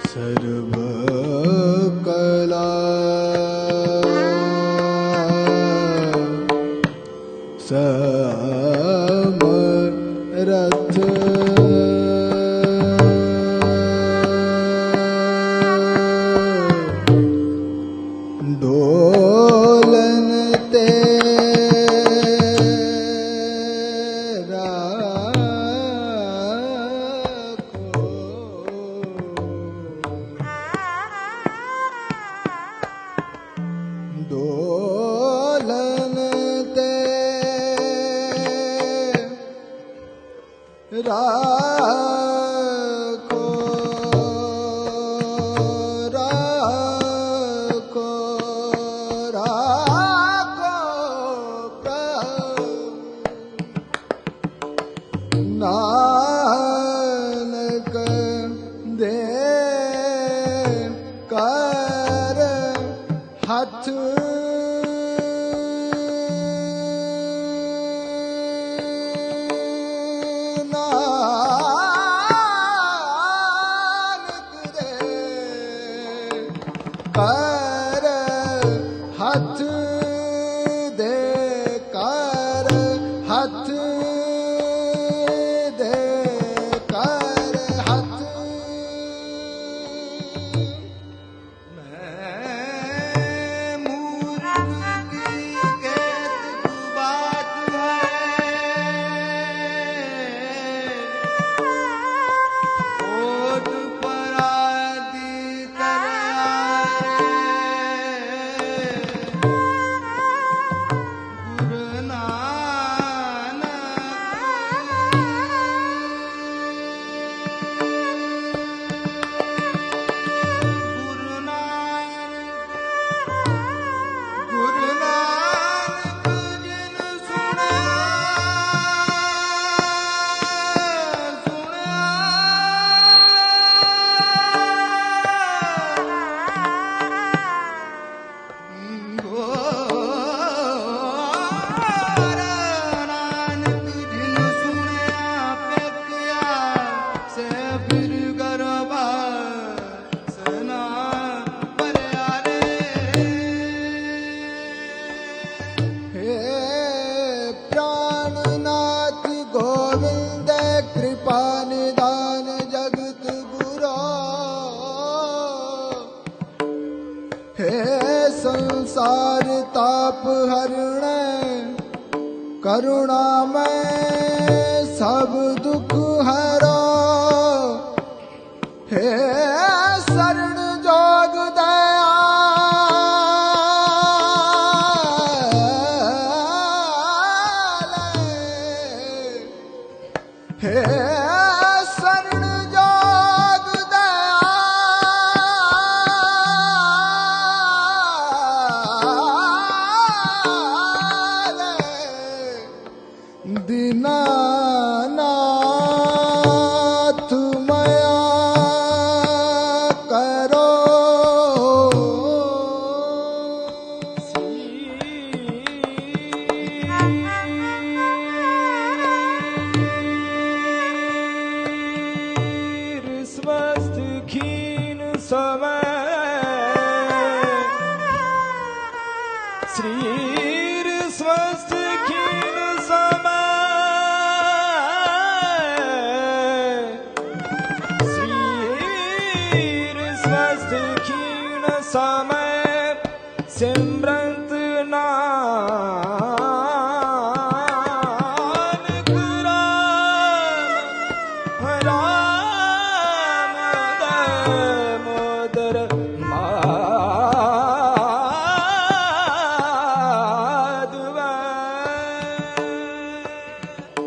सर्व कला समरथ डोलन तेरा डोलन तेरा नानक दे कर हाथ नानक दे कर हाथ दे कर हाथ संसार ताप हरण करुणामय सब दुख हरो हे शरण जोग दयाल हे शरण जोग दीनानाथ मया करो स्वस्थ खीन समय श्रीर स्वस्थ खीन समय सिमरंत नानक राम दामोदर माधव।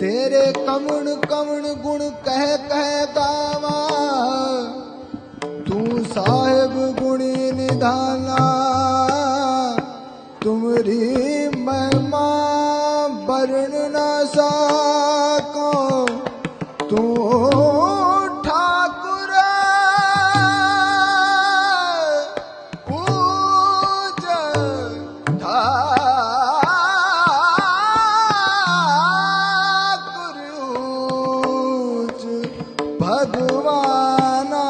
तेरे कमण कमण गुण कह कह गावा तू साहिब गुणी निधाना तुमरी महिमा वर्ण न सको तू ठाकुर पूज ठाकुर भगवाना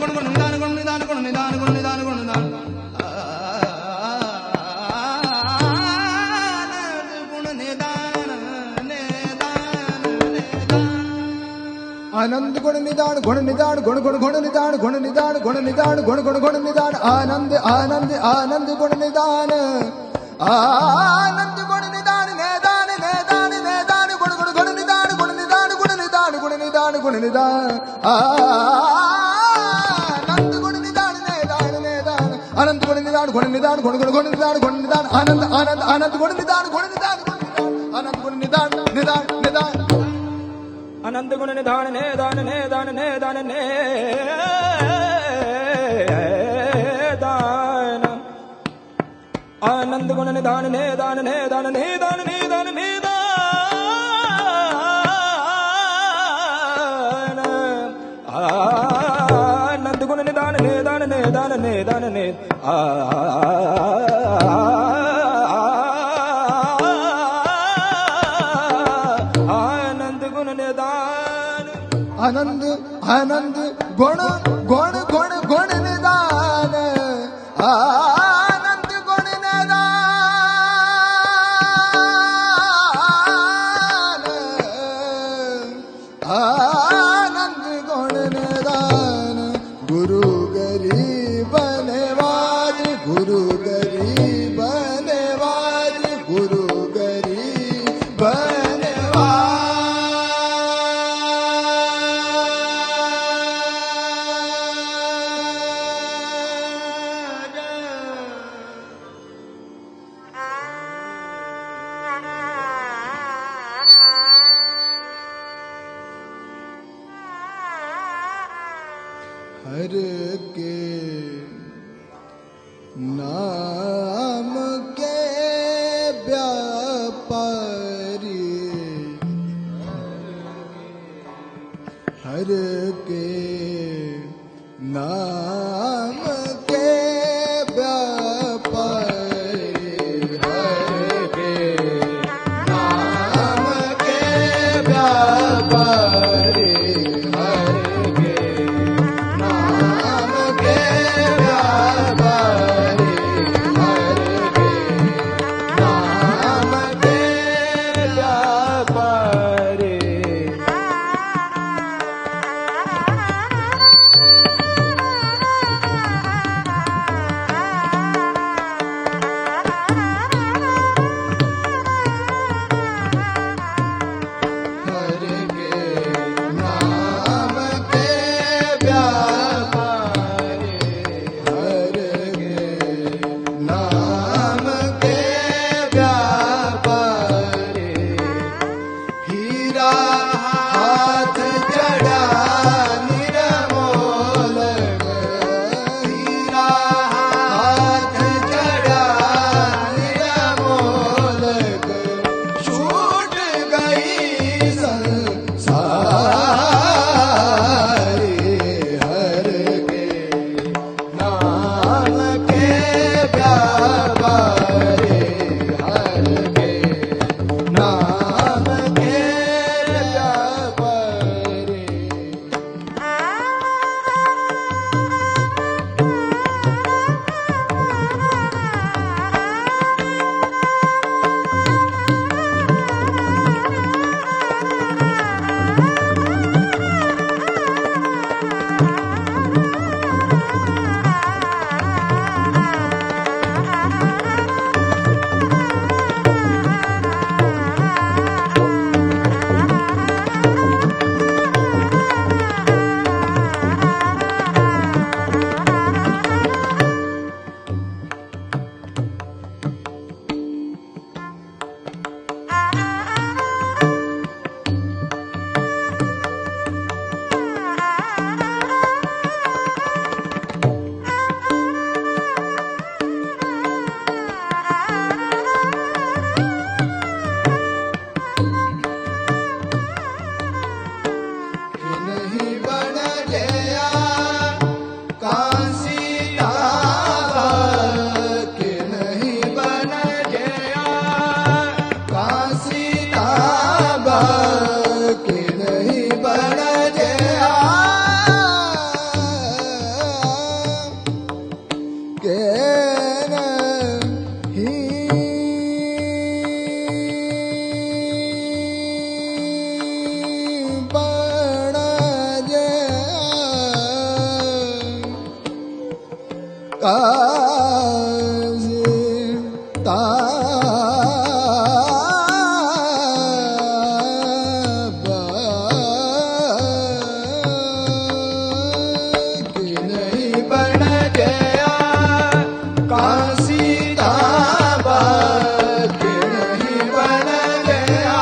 गुण गुण निदान गुण निदान गुण निदान गुण निदान गुण निदान आनंद गुण निदान गुण निदान गुण गुण गुण निदान गुण निदान गुण निदान गुण गुण गुण निदान आनंद आनंद आनंद गुण निदान आनंद गुण निदान निदान निदान निदान गुण गुण गुण निदान गुण निदान गुण निदान गुण निदान गुण निदान आनंद गुण निदान निदान निदान आनंद गुण निदान गुण निदान गुण गुण गुण निदान गुण निदान आनंद आनंद आनंद गुण निदान गुण निदान गुण निदान आनंद गुण निदान निदान निदान अनंत गुण निधान नेदान नेदान नेदान नेदान आनंद गुण निधान नेदान नेदान नेदान नेदान नेदान आनंद गुण निधान नेदान नेदान नेदान ने आनंद आनंद गुण गुण गुण गुण निदान आनंद गुण निदान आनंद गुण निदान गुरु गरीब नवाज गुरु गरीब नवाज गुरु गरीब हर के नाम के व्यापारी हर के नाम के व्यापारी हर के नाम के व्यापारी काजी कि नहीं बन गया काशी ताबा कि नहीं बन गया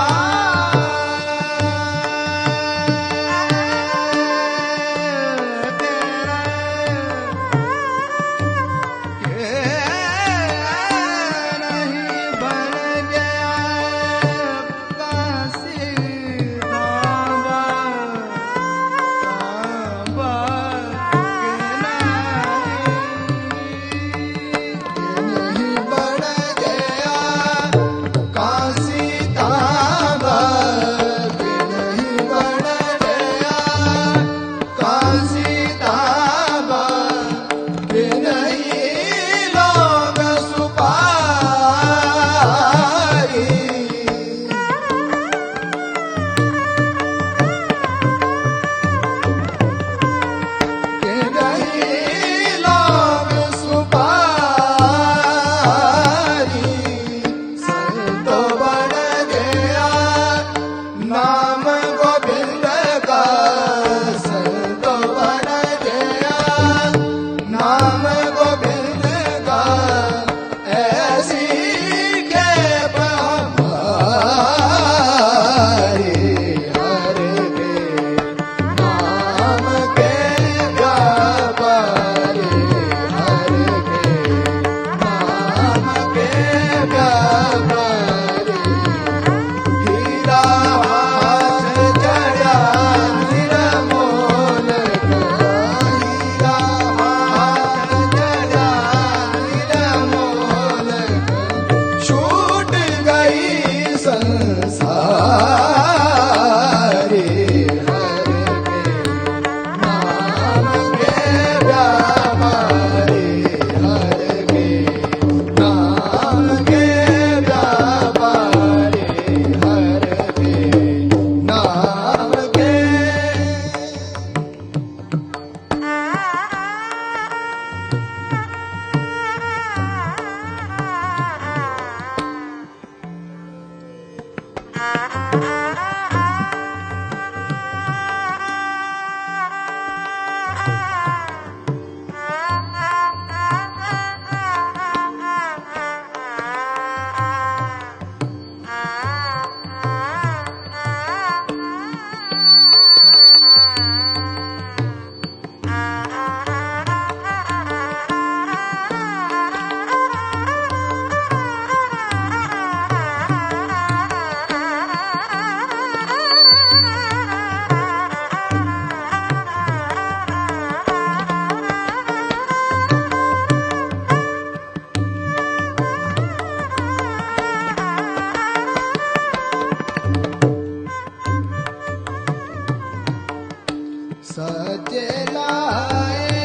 सच लाए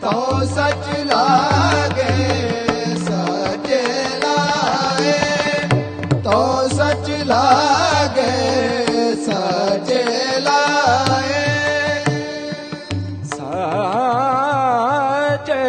तो सच लागे सच लाए तो सच लागे सच लाए साचे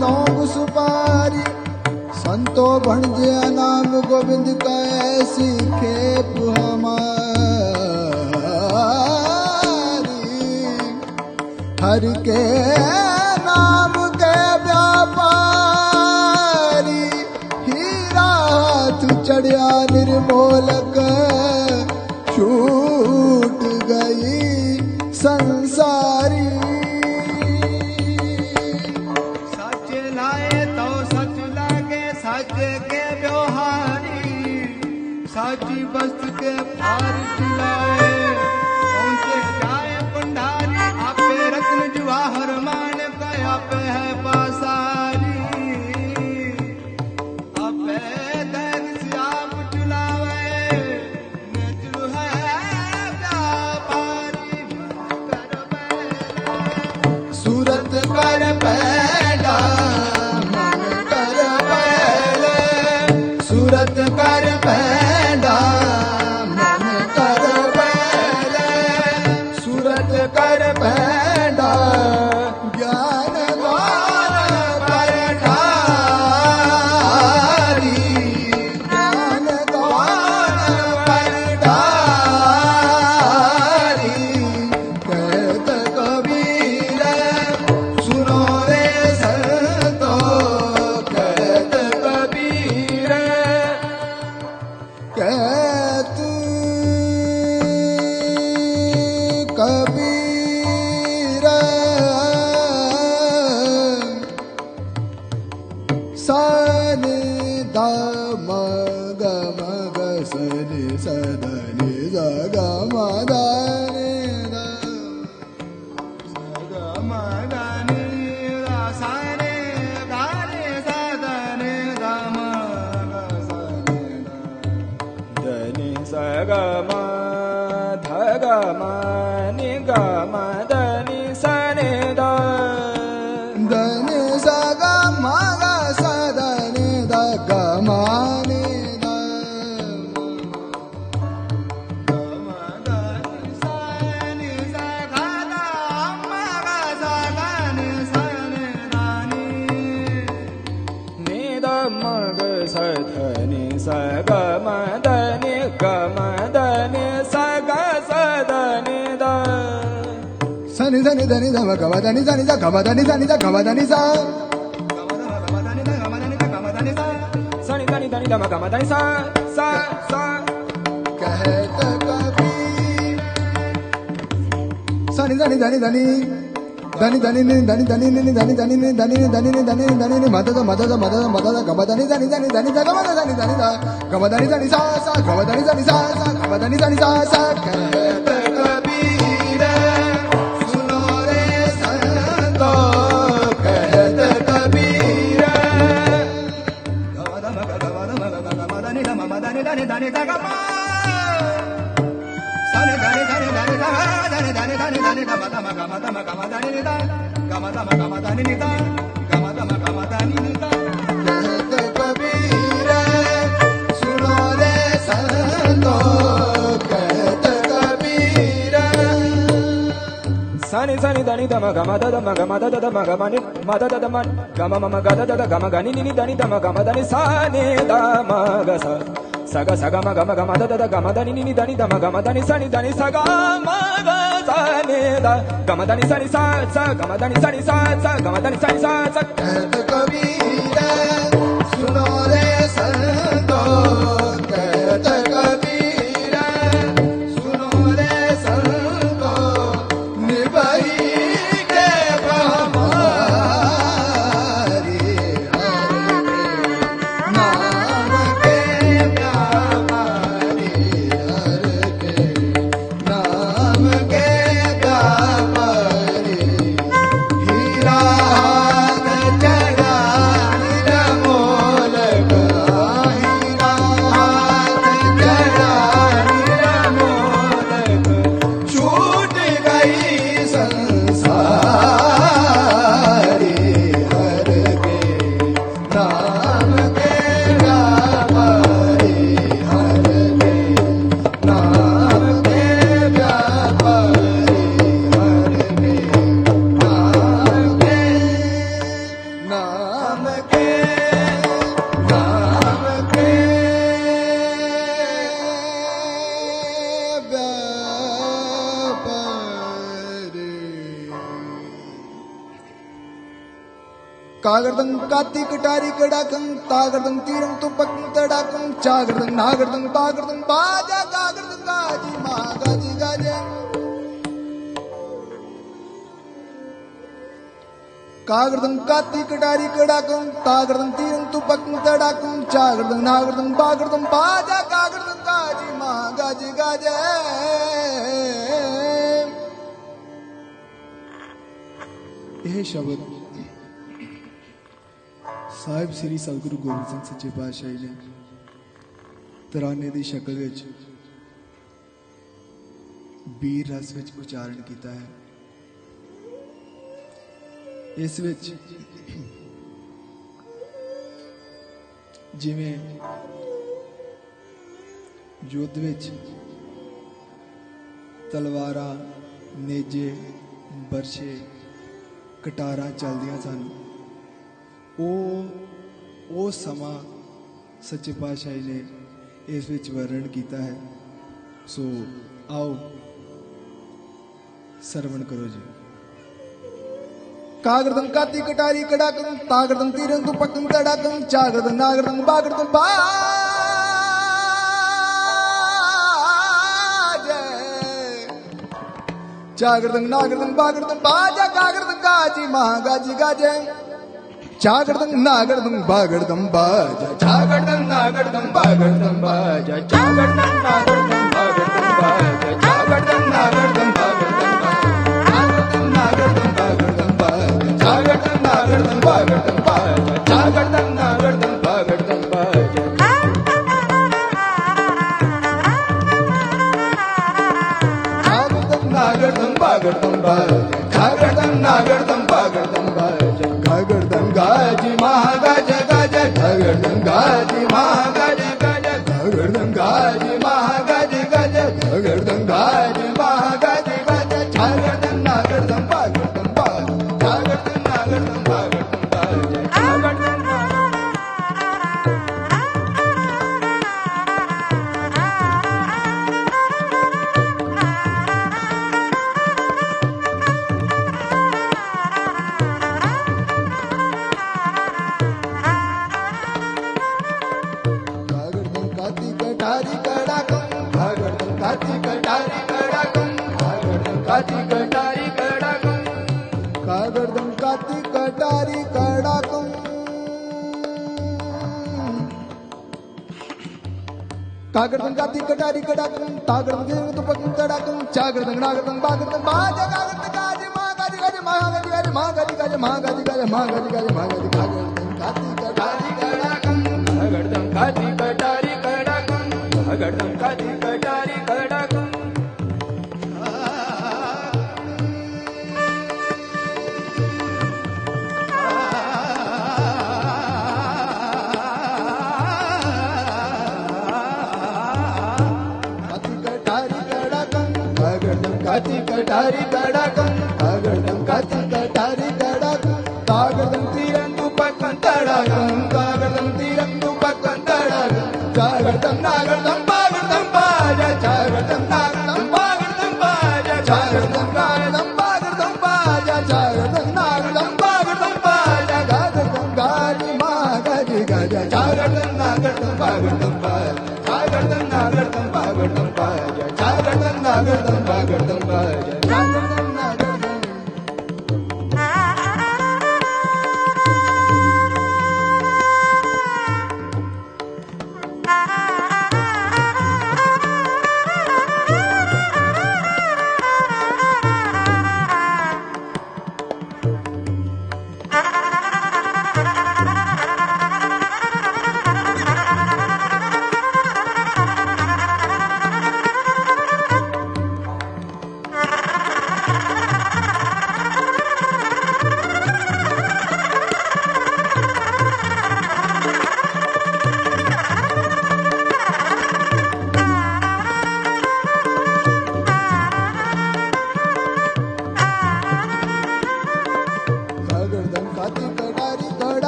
लौंग सुपारी संतो भणजे नाम गोविंद का ऐसी खेप हमारी हर के नाम के व्यापारी हीरा हाथ चढ़िया निर्मोलक छूट गई संसारी सच लाए तो सच लागे सच के व्यवहारी साची वस्तु के पार लाए पहुंचे जाए भंडारी आपे रत्न जवाहर मान का आपे है पासारी आपे दैग से आप चुलावे नेचु है व्यापारी कर सूरत कर पैदा मन कर बैले सूरत कर पैदा मन कर बैले सूरत कर पैदा ज्ञान द्वार पर ठारी ज्ञान द्वार पर ठारी कहत कबीर सुनो रे संतो कहत कबीर कहत कबीर सन दम गम गसनि सदनि जगम दनि गमगनि रसने गाने सदने गमगसने धनि सगम धगम निगम धनि सने द धनि सगम ग सदनि द गमानि द गमगनि सनि सगदा मगसगनि सने दानि निद मग सधनि सगम धनि गम धनि सग सदनि द सनि धनि धनि धम गम धनि धनि ध गम धनि धनि ध गम धनि सा गमगनि गमगनि सा सनि धनि धनि धम गम धनि सा सा सा कहत कबीर सनि धनि धनि धनि धनि धनि नि धनि धनि नि धनि धनि नि धनि नि धनि नि धनि नि धनि नि मदद मदद मदद मदद गम धनि धनि धनि धनि ध गम धनि धनि ध गम धनि धनि सा सा गम धनि धनि सा सा गम धनि धनि सा सा कहत कबीर सुनो रे संतो कहत कबीर गमगनि गमगनि धनि धनि गम सनि धनि धनि धनि धनि धनि धनि धनि गम गम गम धनि नि ध गम धनि नि ध गम धनि नि ध कहत कबीर सुनो रे संतो कहत कबीर सनि सनि धनि धम गम द म गम द द म गम नि म द द म गम म ग द द गम गनि नि धनि धम गम धनि सा नि द म ग स सग सग म गम गम द द गम धनि नि धनि धम गम धनि सनि धनि सग म ग स नि द गम धनि सनि सा सा गम धनि सनि सा सा गम धनि सनि सा सा कहत कबीर सुनो रे संतो कहत कबीर सुनो रे संतो निभाई के हमारी नाम के व्यापारी हर के नाम के व्यापारी हीरा हाथ चढ़ा निरमोलक हीरा हाथ चढ़ा निरमोलक छूट गई संसारी हर के नाम के व्यापारी हर के नाम के व्यापारी हर के नाम के नाम राम के राम के कागरदं काती कटारी कड़ाकं तागरदं तीरं तुपकं तड़ाकं चागरदं नागरदं तागरदं बाजा कागरदं गाजी माँ गाजी गाजे कागरदं काती कटारी कड़ाकं तागरदं तीरं तुपकं तड़ाकं चागरदं नागरदं बागरदं बाजा कागरदं गाजी माँ गाजी गाजे यह शब्द ਸਾਹਿਬ ਸ੍ਰੀ ਸਤਿਗੁਰੂ ਗੋਬਿੰਦ ਸਿੰਘ ਸੱਚੇ ਪਾਤਸ਼ਾਹ ਜੀ ਨੇ ਤਰਾਨੇ ਦੀ ਸ਼ਕਲ ਵਿੱਚ ਬੀਰ ਰਸ ਵਿੱਚ ਉਚਾਰਨ ਕੀਤਾ ਹੈ। ਇਸ ਵਿੱਚ ਜਿਵੇਂ ਯੁੱਧ ਵਿੱਚ ਤਲਵਾਰਾਂ ਨੇਜੇ ਬਰਛੇ ਕਟਾਰਾਂ ਚੱਲਦੀਆਂ ਸਨ ਉਹ ਸਮਾਂ ਸੱਚੇ ਪਾਤਸ਼ਾਹ ਜੀ ਨੇ ਇਸ ਵਿੱਚ ਵਰਣਨ ਕੀਤਾ ਹੈ। ਸੋ ਆਓ ਸਰਵਣ ਕਰੋ ਜੀ। कागरदं काती कटारी कड़ाकं तागरदं तीरं तुपकं तड़ाकं चागरदं नागरदं बागरदं बाजे चागरदं नागरदं बागरदं बाजा कागरदं गाजी महागाजी गाजे चागरदं नागरदं बागरदं बाजा चागरदं नागरदं बागरदं बाजा चागरदं नागरदं बागरदं बाजा चागरदं नागरदं बागरदं Chagardan nagardan bagardan baja Chagardan nagardan bagardan baja Chagardan nagardan bagardan baja Chagardan nagardan bagardan baja Chagardan gaji mahagaja gaja Chagardan gaji mahagaja gaja Chagardan gaji mahagaja gaja Chagardan gaji mahagaja gaja Chagardan nagardan bagardan baja Chagardan nagardan bagardan baja Chagardan कटारी कड़ाकं भागरदं काती कटारी कड़ाकं भागरदं काती कटारी कड़ाकं कागरदं काती कटारी कड़ाकं कागरदं काती कटारी कड़ाकं तागरदं तीरं तुपकं तड़ाकं चागरदं नागरदं बागरदं बाजा कागरदं गाजी माँ गाजी गाजी माँ गाजी गाजी माँ गाजी गाजी माँ गाजी गाजी माँ गाजी गाजी माँ गाजी कागरदं काती कटारी कड़ाकं कागरदं काती कटारी कड़ाकं कागरदं काती कटारी कड़ाकं काती कटारी कड़ाकं कागरदं काती कटारी कड़ाकं कागरदं तीरं तुपकं तड़ाकं कागरदं तीरं तुपकं तड़ाकं चागरदं नागरदं बागरदं बाजा चागरदं नागरदं बागरदं बाजा चागरदं नागरदं बागरदं बाजा चागरदं नागरदं बागरदं बाजा गागरदं गाजी माँ गाजी गाजा चागरदं नागरदं बागरदं बाजा चागरदं नागरदं बागरदं बाजा चागरदं नागरदं बागरदं बाजा चागरदं नागरदं Ah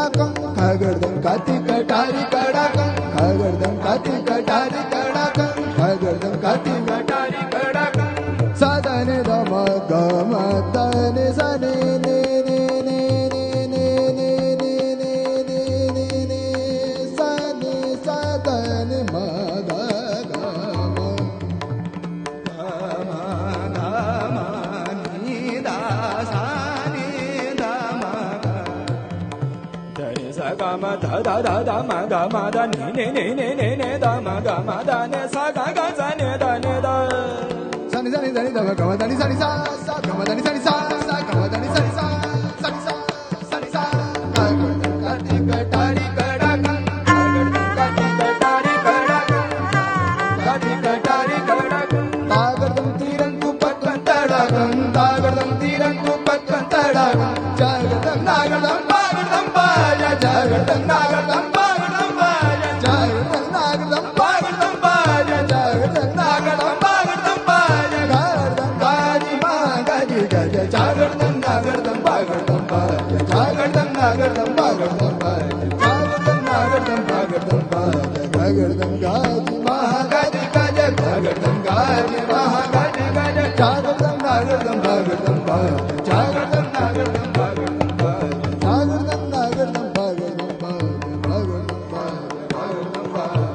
कडाकं खगडदं काती कटारी कडाकं खगडदं काती कटारी कडाकं खगडदं काती कटारी कडाकं साधने दम गम तने सने ने ने ने ने ने ने ने ने ने ने ने सने साधने मग गम गम ध ध ध ध म ग म ध नि नि नि नि नि नि ध म ग म ध नि सा ग ग स नि ध नि ध सनि सनि सनि ध म ग म ध नि सनि सा सा ग म ध नि सनि सा सा ग म ध नि सनि सा सनि सा सनि सा खगडदं काती कटारी कडाकं खगडदं काती कटारी कडाकं काती कटारी कडाकं तागडदं तीरंकु पक्कं तडाकं तागडदं तीरंकु पक्कं तडाकं जागडदं नागडदं पागडदं पाया जागडदं नागडदं पागडदं पाया जागडदं नागडदं पागडदं पाया जागडदं नागडदं पागडदं पाया गाडदं गाजी मा गाजी गज जागडदं नागडदं पागडदं पाया जागडदं नागडदं पागडदं पाया जागडदं नागडदं पागडदं पाया गागडदं गाजी मा गाजी गज जागडदं गाजी मा गाजी गज जागडदं नागडदं पागडदं पाया जागडदं नागडदं पागडदं पाया जागडदं नागडदं पागडदं पाया पागडदं पाया पागडदं पाया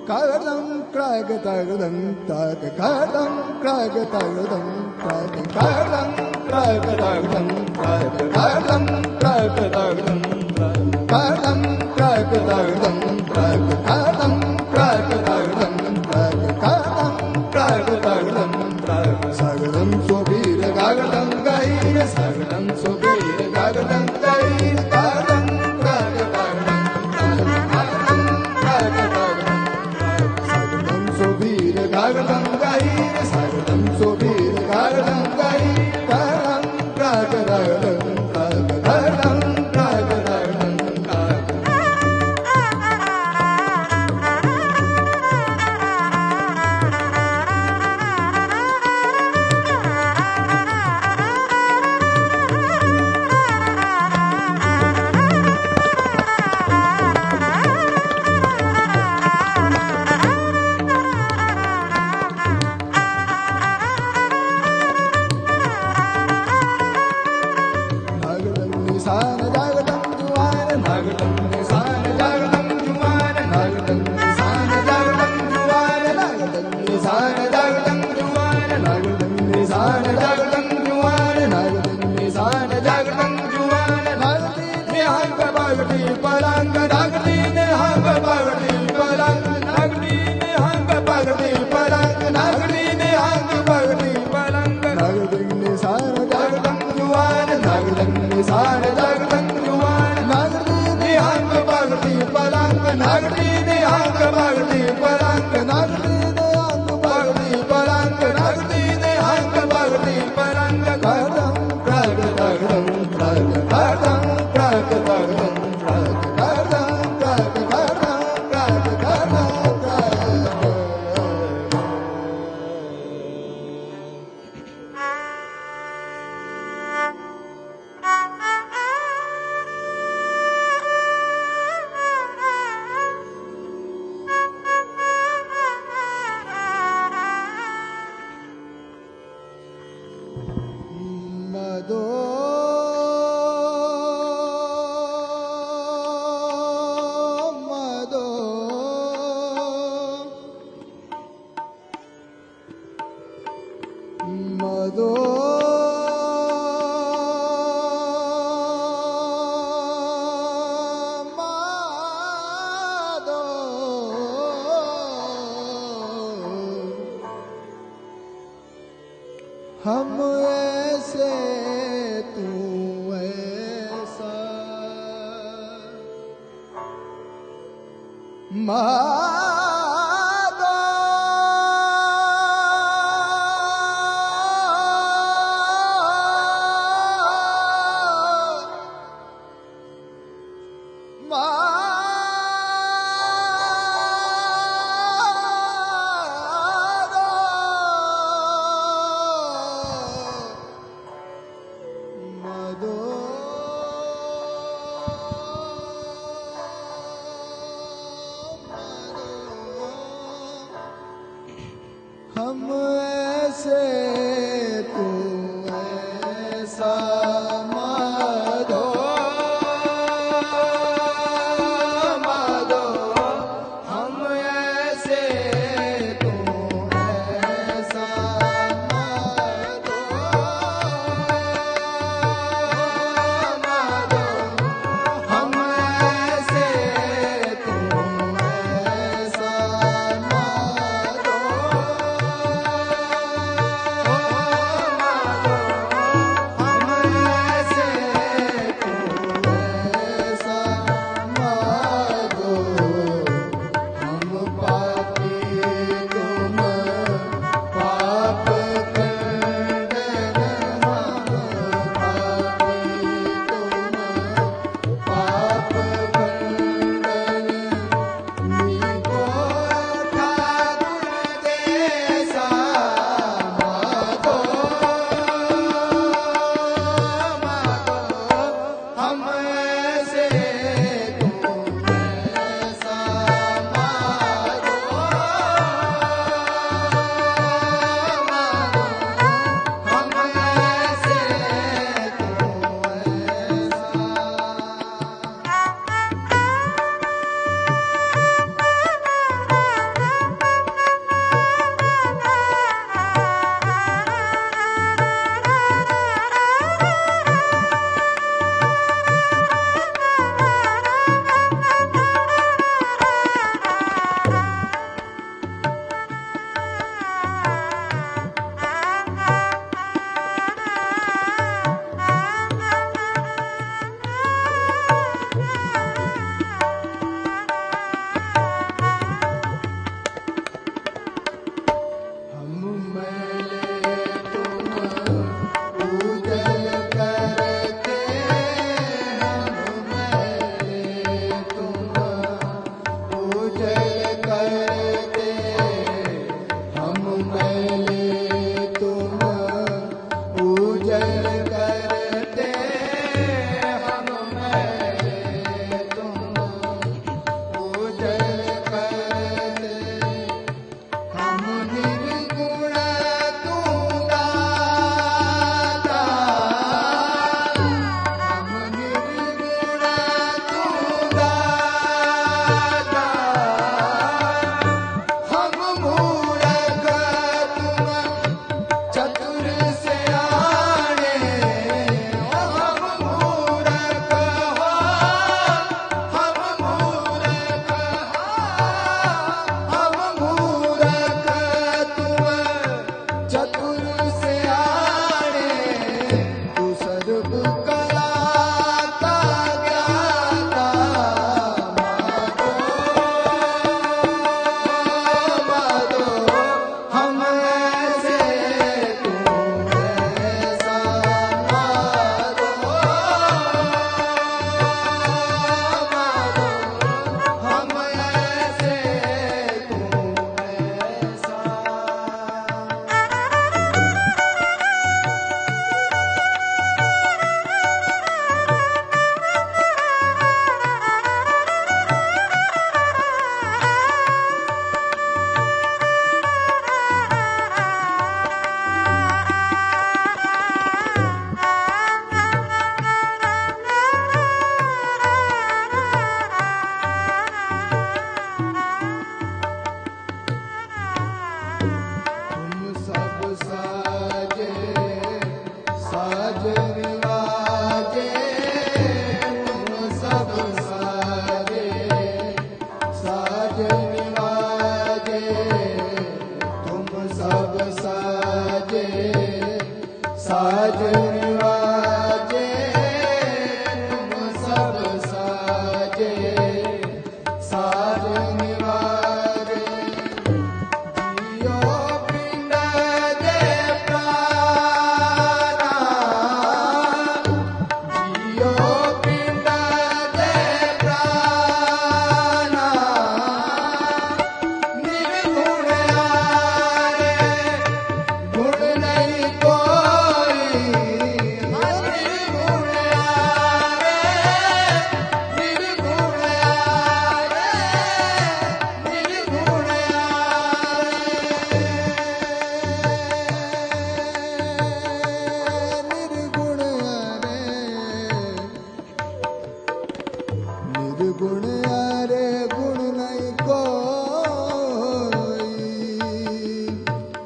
कागदं क्राग तागदं ताग कागदं क्राग तागदं ताग कागदं क्राग तागदं ताग कागदं क्राग तागदं कागदं क्राग तागदं ताग कागदं क्राग तागदं ताग कागदं क्राग तागदं ताग सागदं सोबीर गागदं गाईर सागदं सोबीर गागदं गाईर कागदं क्राग तागदं कागदं क्राग तागदं सागदं सोबीर गागदं गाईर सागदं सोबीर गागदं गाईर कागदं क्राग तागदं ताग कागदं क्राग तागदं ताग नागडं निसान जागडं जुवान नागडं निसान जागडं जुवान नागडं निसान जागडं जुवान नागडं निसान जागडं जुवान नागडं निसान जागडं जुवान नागडं निसान जागडं जुवान नागडी निहांग बागडी पलांग नागडी निहांग बागडी पलांग नागडी निहांग बागडी पलांग नागडी निहांग बागडी पलांग नागडं निसान जागडं जुवान नागडं निसान जागडं जुवान नागडी निहांग Bagdi पलांग नागडी निहांग Bagdi पलांग नागडी निहांग Bagdi पलांग नागडी निहांग Bagdi पलांग कागदं Crag तागदं Crag कागदं Crag तागदं Crag कागदं Crag कागदं Crag कागदं Crag मदो मदो मदो मदो हम ऐसे तू ऐसा मादो मादो हम ऐसे तू ऐसा माधो माधो हम ऐसे तू ऐसा माधो माधो हम ऐसे तू ऐसा माधो कोई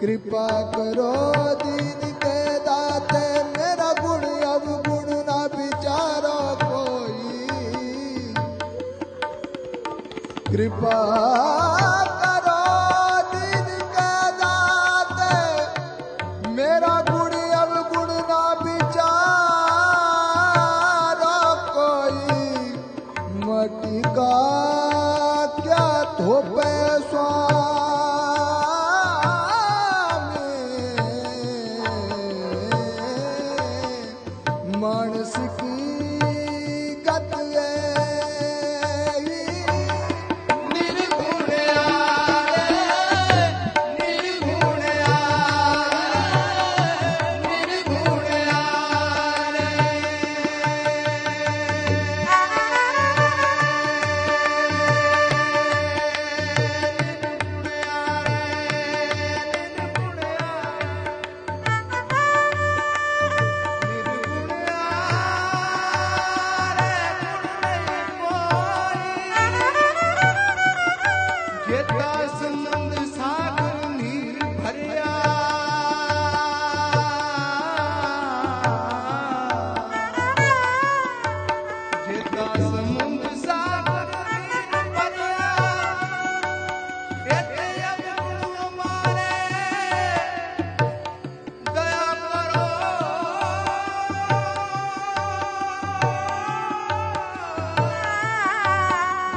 कृपा करो दीन के दाते मेरा गुण अवगुण ना विचारो कोई कृपा करो दीन के दाते मेरा गुण अवगुण ना विचारो कोई मटी का क्या थोपे मानस की गत निर्गुण आरे निर्गुण आरे निर्गुण आरे जेता संबंध सागर नीर भरिया जेता संबंध सागर नीर भरिया एते अवगुण मारे दया करो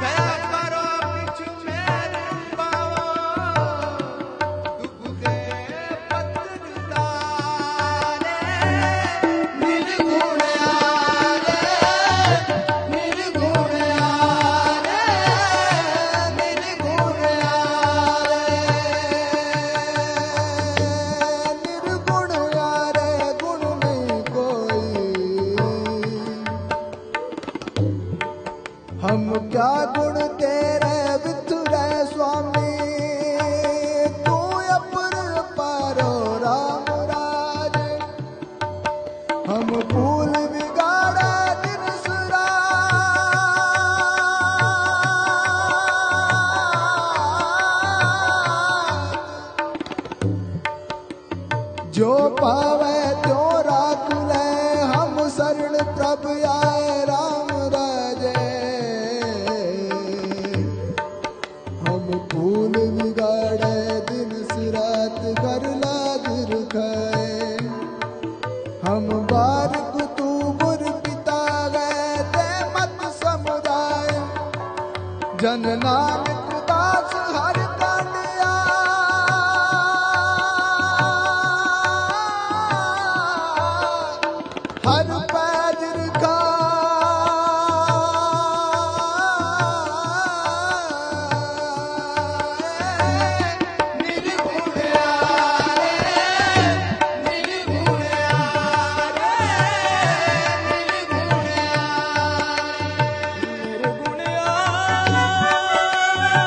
दया करो बिच मेरे पाओ दुख दे पत जुदारे निर्गुण आरे निर्गुण आरे निर्गुण आरे निर्गुण यारे गुण नहीं कोई हम क्या गुण तेरे विथुरे स्वामी तू अपर पारो राम राज हम फूल बिगाड़ा दिन सुरा जो पावे त्यो राख ले हम शरण प्रभ आए राम राजे हम फूल बिगाड़े दिन सिरात कर लागिर खाए हम बारक तू गुर पिता गए ते मत समुदाय जन नानक दास हर कांडिया हर पैजर का निर्गुण आरे निर्गुण आरे निर्गुण आरे निर्गुण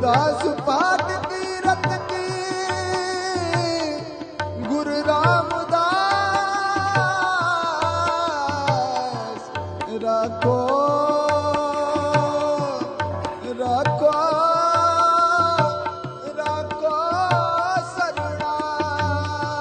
रविदास पाठ तीरथ की गुरु रामदास रखो रखो रखो शरणाई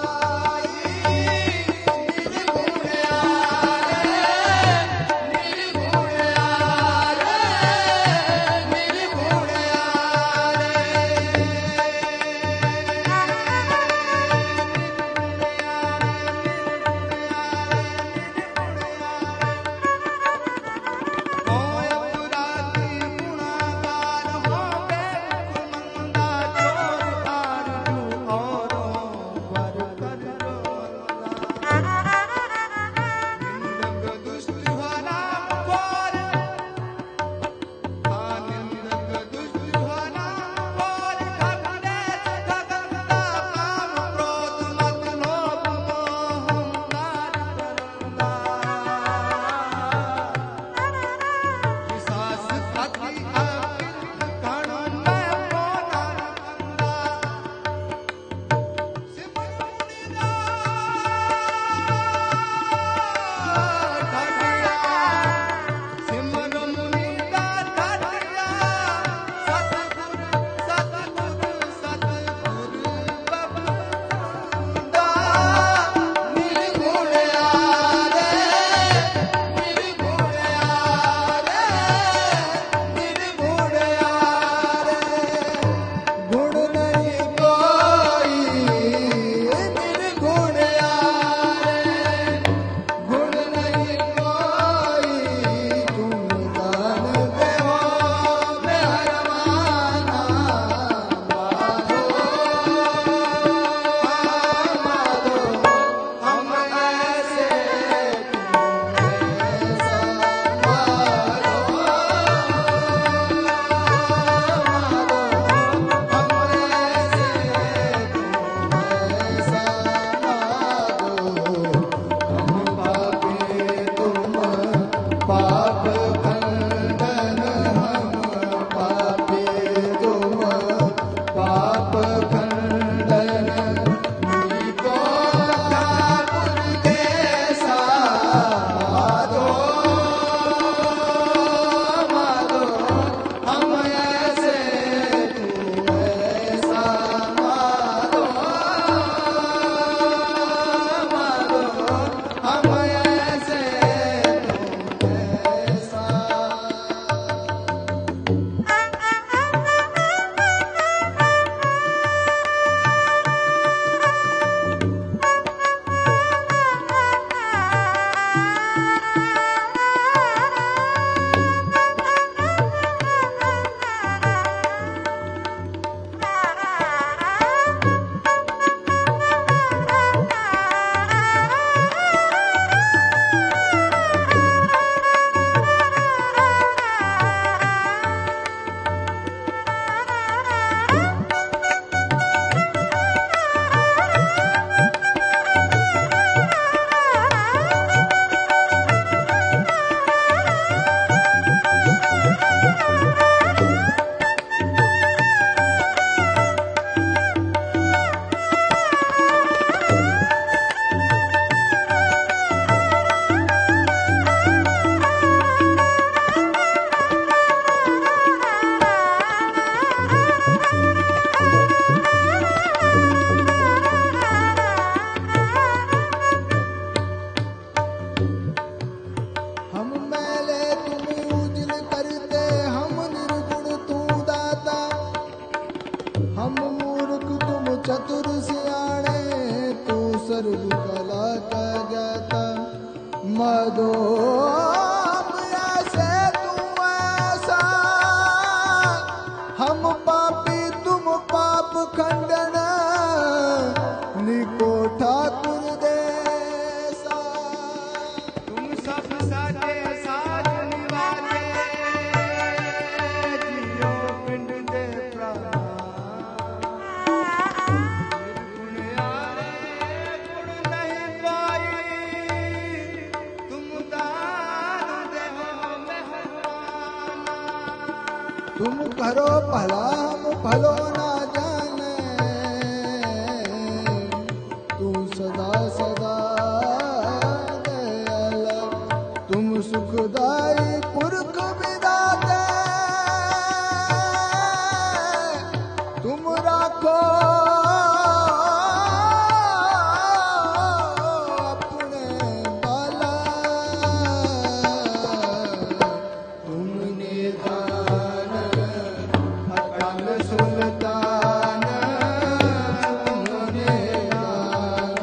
मधो ऐसे तू ऐसा, हम पापी तुम पाप खंडन, निको ठाकुर देसा। तुम सब साजे साज निवाजे, जियो पिंड दे प्राण। गुण आरे गुण नहीं पाई, तुम दान तुम करो भला हम भलो ना जाने, तू सदा सदा दयाल, तुम सुखदाई पुरख विदाते, तुम राखो अपने बाला, तुम निदान अटल सुल्तान, तुम निदान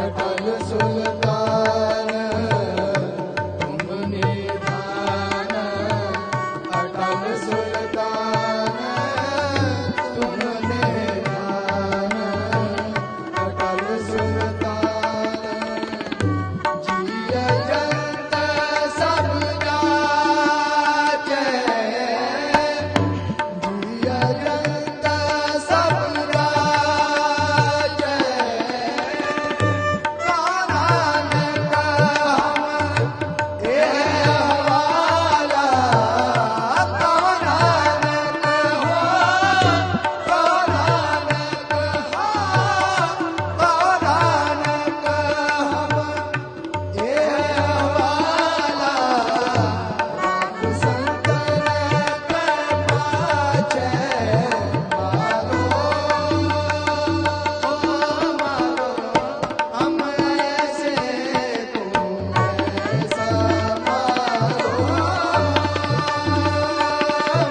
अटल सुल्तान, तुम निदान अटल सुल्तान, तुम निदान अटल सुल्तान, जिय जंत सब जाचे, जिय जंत सब जाचे, नानक हम ए हवाला, नानक हो, नानक हम ए हवाला, राख संतन के पाछे मारो, मारो हम ऐसे तुम ऐसा मारो,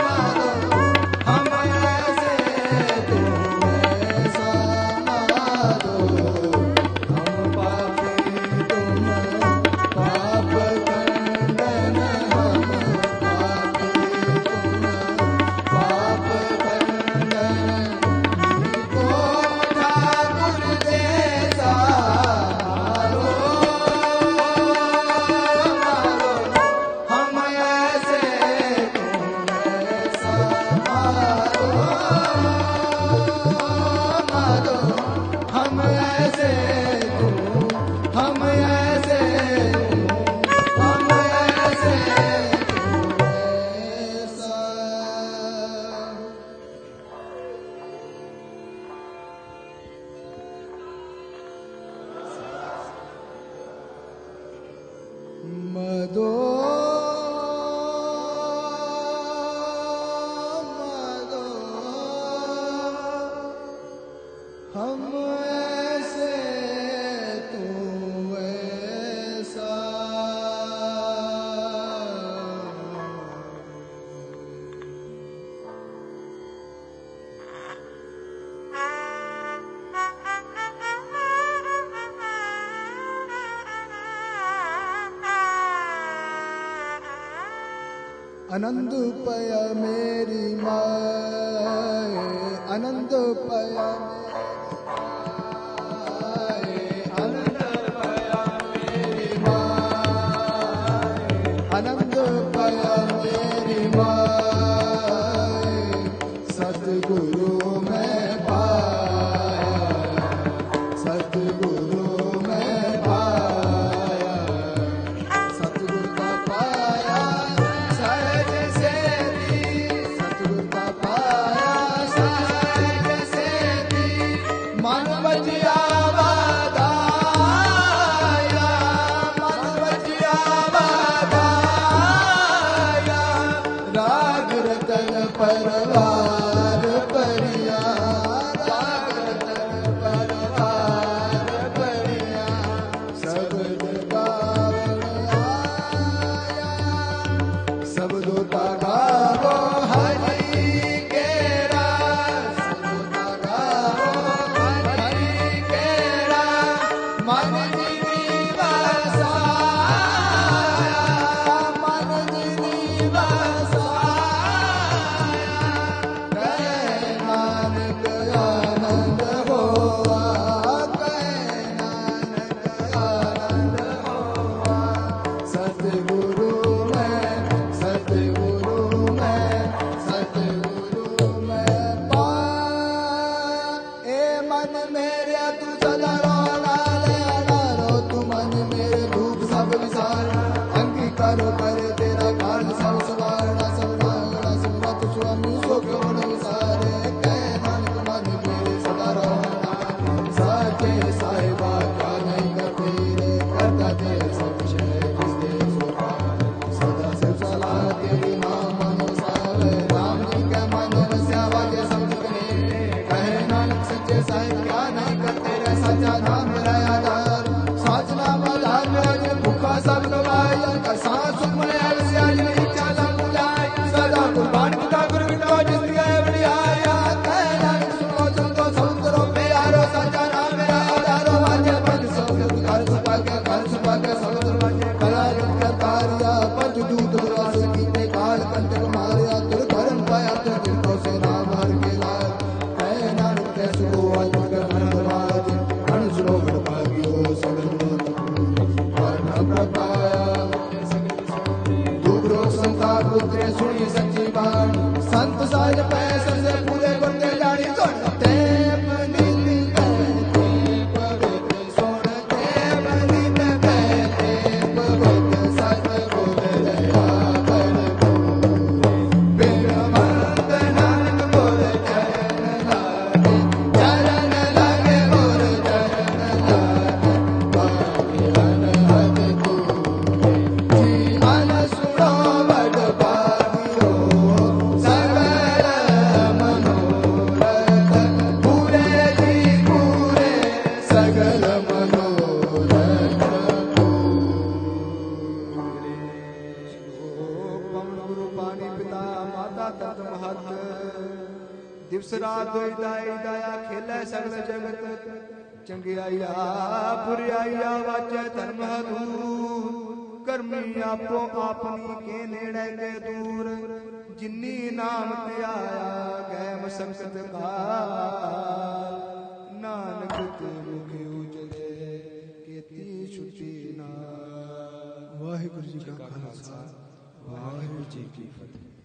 मारो हम ऐसे तुम ऐसा मारो, हम पापी तुम पाप खंडन, हम पापी तुम पाप खंडन, को ठाकुर जैसा मारो, मारो हम ऐसे तुम ऐसा मारो, मारो हम ऐसे तुम, हम ऐसे तुम, हम ऐसे तुम ऐसा। मदो मदो हम ऐसे तू ऐसा, आनंद पय मेरी माए, आनंद पय आनंद पय मेरी माए, आनंद पय मेरी माए, सतगुरु मैं पाया, सतगुरु मैं पाया, सतगुरु का पाया सहज से भी, सतगुरु का पाया सहज से भी, मन बजिया वादाया, मन बजिया वादाया, राग रतन परवार परिया, राग रतन परवार परिया, शब्द गावन आया, सबदोता गावो हरि केरा, सबदोता गावो हरि केरा, मन जिनी वसाया, मन जिनी वसाया, ਗਵਾਇਆ ਕਸਾਂ ਸੁਖਮਨ ਐਵਸਿਆ ਜਿਨੀ ਇੱਛਾ ਸਭ ਪੁਜਾਈ ਸਦਾ ਕੁਰਬਾਨ ਕੀਤਾ ਗੁਰ ਵਿਟੋ ਜਿਸ ਗਏ ਵਡਿਆਇਆ ਕਹਿ ਨਾਨਕ ਸੁਣੋ ਸੰਤੋ ਸਭ ਕਰੋ ਪਿਆਰੋ ਸਾਚਾ ਨਾਮ ਮੇਰਾ ਆਧਾਰੋ ਵਾਜੇ ਪੰਜ ਸਬਦ ਘਰ ਸੁਭਾਗੇ ਸਭ ਦਰਵਾਜੇ ਕਲਾ ਜਗ ਤਾਰਿਆ ਪੰਜ ਦੂਤ ਦਰਵਾਸ ਕੀਤੇ ਕਾਲ ਕੰਟਕ ਮਾਰਿਆ ਤੁਰ ਧਰਮ ਪਾਇਆ ਤੇ ਦਿਲ ਕੋ ਸੇ ਨਾਮ ਹਰ ਕੇ ਲਾਇ ਕਹਿ ਨਾਨਕ ਤੇ ਸੁਖੋ ਅਜ ਕਰ ਮਨ ਦਰਵਾਜ ਅਣ ਸੁਣੋ ਬੜ ਭਾਗਿਓ ਸਗਲ ਪੁੱਤਰੇ ਸੁਣੀ ਸੱਚੀ ਬਾਣੀ ਸੰਤ ਸਾਜ ਪੈ ਸਰਸੇ ਪੂਰੇ ਗੁਰਦੇ ਜਾਣੀ ਧੁਨ ਤੇ ਬਨੀ ਤੇ ਪਵਿੱਤ ਸੁਣ ਤੇ ਬਨੀ ਤੇ ਪਵਿੱਤ ਸਤ ਗੁਰ ਰਹਾ ਬਨ ਬਿਨ ਮੰਦ ਨਾਨਕ ਗੁਰ ਚਰਨ ਲਾਗੇ ਗੁਰ ਚਰਨ ਲਾਗੇ ਪਾਵੀ ਅਨਹਦ ਤੂੰ ਜੀ ਮਨ ਸੁਣੋ ਦਿਵਸ ਰਾਤ ਹੋਈ ਦਾਈ ਦਾਇਆ ਖੇਲੇ ਸਗਲ ਜਗਤ ਚੰਗਿਆਈਆ ਬੁਰਿਆਈਆ ਵਾਜੈ ਧਰਮ ਹਦੂਰ ਕਰਮੀ ਆਪੋ ਆਪਨੀ ਕੇ ਨੇੜੇ ਕੇ ਦੂਰ ਜਿਨੀ ਨਾਮ ਤੇ ਆਇਆ ਗੈ ਮਸਕਤ ਕਾ ਨਾਨਕ ਤੇ ਮੁਖ ਉਜਲੇ ਕੀਤੀ ਛੁੱਟੀ ਨਾ। ਵਾਹਿਗੁਰੂ ਜੀ ਕਾ ਖਾਲਸਾ ਵਾਹਿਗੁਰੂ ਜੀ ਕੀ ਫਤਿਹ।